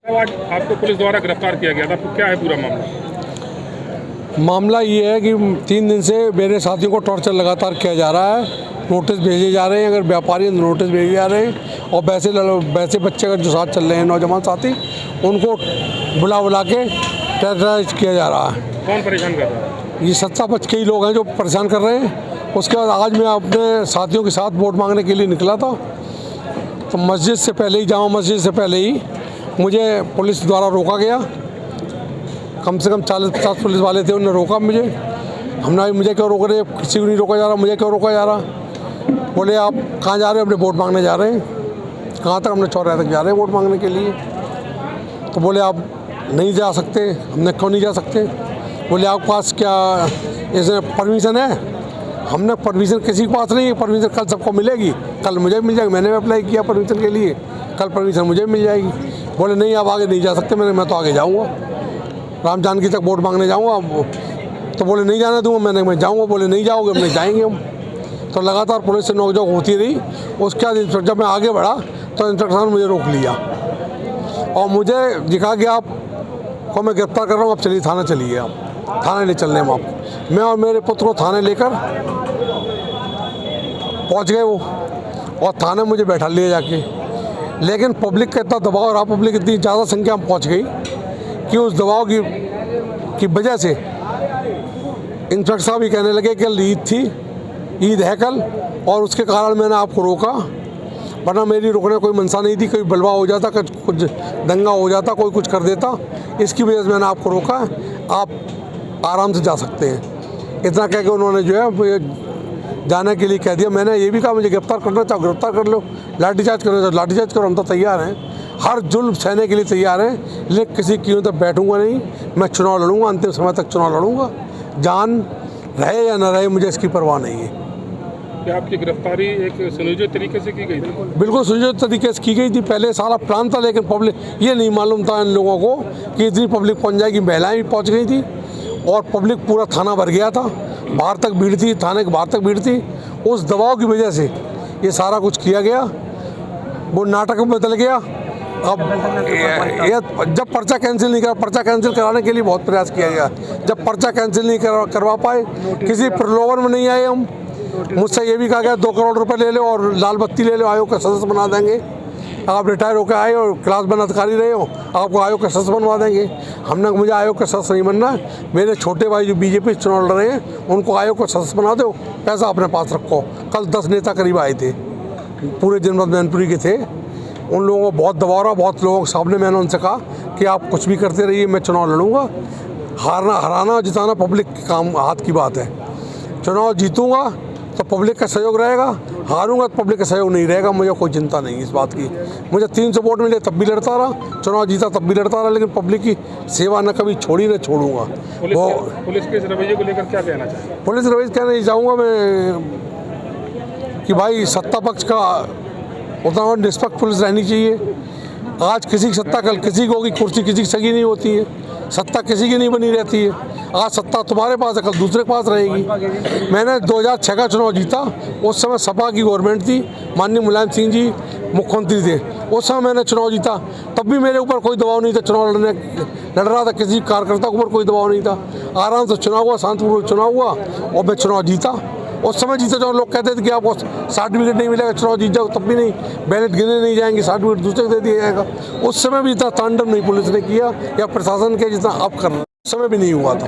आज आपको पुलिस द्वारा गिरफ्तार किया गया था, क्या है पूरा मामला? मामला ये है कि 3 दिन से मेरे साथियों को टॉर्चर लगातार किया जा रहा है। नोटिस भेजे जा रहे हैं, अगर व्यापारी नोटिस भेजे जा रहे हैं, और वैसे बच्चे अगर जो साथ चल रहे हैं नौजवान साथी, उनको बुला के टेरराइज किया जा रहा है। कौन परेशान कर रहा है? ये सत्ता पक्ष के ही लोग हैं जो परेशान कर रहे हैं। उसके बाद आज मैं अपने साथियों के साथ वोट मांगने के लिए निकला था, तो मस्जिद से पहले ही, जामा मस्जिद से पहले ही मुझे पुलिस द्वारा रोका गया। कम से कम 40-50 पुलिस वाले थे, उन्होंने रोका मुझे। हमने मुझे क्यों रोक रहे, किसी को नहीं रोका जा रहा, मुझे क्यों रोका जा रहा। बोले आप कहाँ जा रहे हो? अपने वोट मांगने जा रहे हैं। कहाँ तक? हमने चौराहे तक जा रहे हैं वोट मांगने के लिए। तो बोले आप नहीं जा सकते। हमने क्यों नहीं जा सकते? बोले आपके पास क्या इसमें परमिशन है? हमने परमिशन किसी के पास नहीं है। परमिशन कल सबको मिलेगी, कल मुझे मिल जाएगी। मैंने भी अप्लाई किया परमिशन के लिए, कल परमिशन मुझे मिल जाएगी। बोले नहीं आप आगे नहीं जा सकते। मैं तो आगे जाऊँगा, राम जानकी तक वोट मांगने जाऊँगा। तो बोले नहीं जाना दूँगा। मैं जाऊँगा। बोले नहीं जाओगे, हम नहीं जाएंगे हम। तो लगातार पुलिस से नोकझोंक होती रही। उसके बाद जब मैं आगे बढ़ा तो इंस्पेक्टर ने मुझे रोक लिया और मुझे दिखा कि आपको मैं गिरफ्तार कर रहा हूँ, आप चलिए थाना चलिए। आप थाने ले चलने हम आपको। मैं और मेरे पुत्र को थाने लेकर पहुँच गए वो, और थाने मुझे बैठा लिया जाके। लेकिन पब्लिक का इतना दबाव रहा, पब्लिक इतनी ज़्यादा संख्या में पहुँच गई कि उस दबाव की वजह से इंस्पेक्टर साहब ये कहने लगे कि ईद थी, ईद है कल, और उसके कारण मैंने आपको रोका, वरना मेरी रोकने कोई मंशा नहीं थी। कोई बलवा हो जाता, कुछ दंगा हो जाता, कोई कुछ कर देता, इसकी वजह से मैंने आपको रोका। आप आराम से जा सकते हैं। इतना कह के उन्होंने जो है जाने के लिए कह दिया। मैंने ये भी कहा मुझे गिरफ्तार करना चाहो गिरफ्तार कर लो, लाठीचार्ज करो तो लाठीचार्ज करो, हम तो तैयार हैं, हर जुल्म सहने के लिए तैयार हैं। लेकिन किसी कीमत पर बैठूंगा नहीं। मैं चुनाव लड़ूंगा, अंतिम समय तक चुनाव लड़ूंगा। जान रहे या न रहे मुझे इसकी परवाह नहीं है। क्या आपकी गिरफ्तारी एक सुनियोजित तरीके से की गई थी? बिल्कुल सुनियोजित तरीके से की गई थी। पहले सारा प्लान था, लेकिन पब्लिक ये नहीं मालूम था इन लोगों को कि इतनी पब्लिक पहुंच जाएगी। महिलाएं भी पहुंच गई थी और पब्लिक पूरा थाना भर गया था, बाहर तक भीड़ थी, थाने के बाहर तक भीड़ थी। उस दबाव की वजह से ये सारा कुछ किया गया, वो नाटक में बदल गया। अब जब पर्चा कैंसिल नहीं करा, पर्चा कैंसिल कराने के लिए बहुत प्रयास किया गया। जब पर्चा कैंसिल नहीं करवा पाए, किसी प्रलोभन में नहीं आए हम। मुझसे ये भी कहा गया 2 करोड़ रुपए ले लो और लाल बत्ती ले लो, आयोग का सदस्य बना देंगे। आप रिटायर होकर आए और क्लास वन अधिकारी रहे हो, आपको आयोग का सदस्य बनवा देंगे। हमने मुझे आयोग का सदस्य नहीं बनना। मेरे छोटे भाई जो बीजेपी चुनाव लड़ रहे हैं, उनको आयोग का सदस्य बना दो, पैसा अपने पास रखो। कल 10 नेता करीब आए थे, पूरे जनपद मैनपुरी के थे। उन लोगों को बहुत दबाव रहा, बहुत लोगों के सामने मैंने उनसे कहा कि आप कुछ भी करते रहिए, मैं चुनाव लड़ूंगा। हराना जिताना पब्लिक के काम हाथ की बात है। चुनाव जीतूंगा तो पब्लिक का सहयोग रहेगा, हारूंगा तो पब्लिक का सहयोग नहीं रहेगा। मुझे कोई चिंता नहीं इस बात की। मुझे 300 वोट मिले तब भी लड़ता रहा, चुनाव जीता तब भी लड़ता रहा, लेकिन पब्लिक की सेवा न कभी छोड़ी न छोड़ूंगा। पुलिस के इस रवैये को लेकर क्या कहना चाहिए? पुलिस रवैये कहना चाहूँगा मैं कि भाई सत्ता पक्ष का उतना निष्पक्ष पुलिस रहनी चाहिए। आज किसी की सत्ता, कल किसी की होगी। कुर्सी किसी की सगी नहीं होती है, सत्ता किसी की नहीं बनी रहती है। आज सत्ता तुम्हारे पास है, कल दूसरे के पास रहेगी। मैंने 2006 का चुनाव जीता, उस समय सपा की गवर्नमेंट थी, माननीय मुलायम सिंह जी मुख्यमंत्री थे। उस समय मैंने चुनाव जीता, तब भी मेरे ऊपर कोई दबाव नहीं था। चुनाव लड़ रहा था, किसी कार्यकर्ता के ऊपर कोई दबाव नहीं था। आराम से चुनाव हुआ, शांतिपूर्वक चुनाव हुआ और मैं चुनाव जीता। उस समय जीते जो लोग कहते थे कि आपको सर्टिफिकेट नहीं मिलेगा, चुनाव जीत जाओ, तब भी नहीं, बैलेट गिने नहीं जाएंगे, सर्टिफिकेट दूसरे को दे दिया जाएगा। उस समय भी इतना तांडव नहीं पुलिस ने किया या प्रशासन के जितना अब कर रहा, उस समय भी नहीं हुआ था।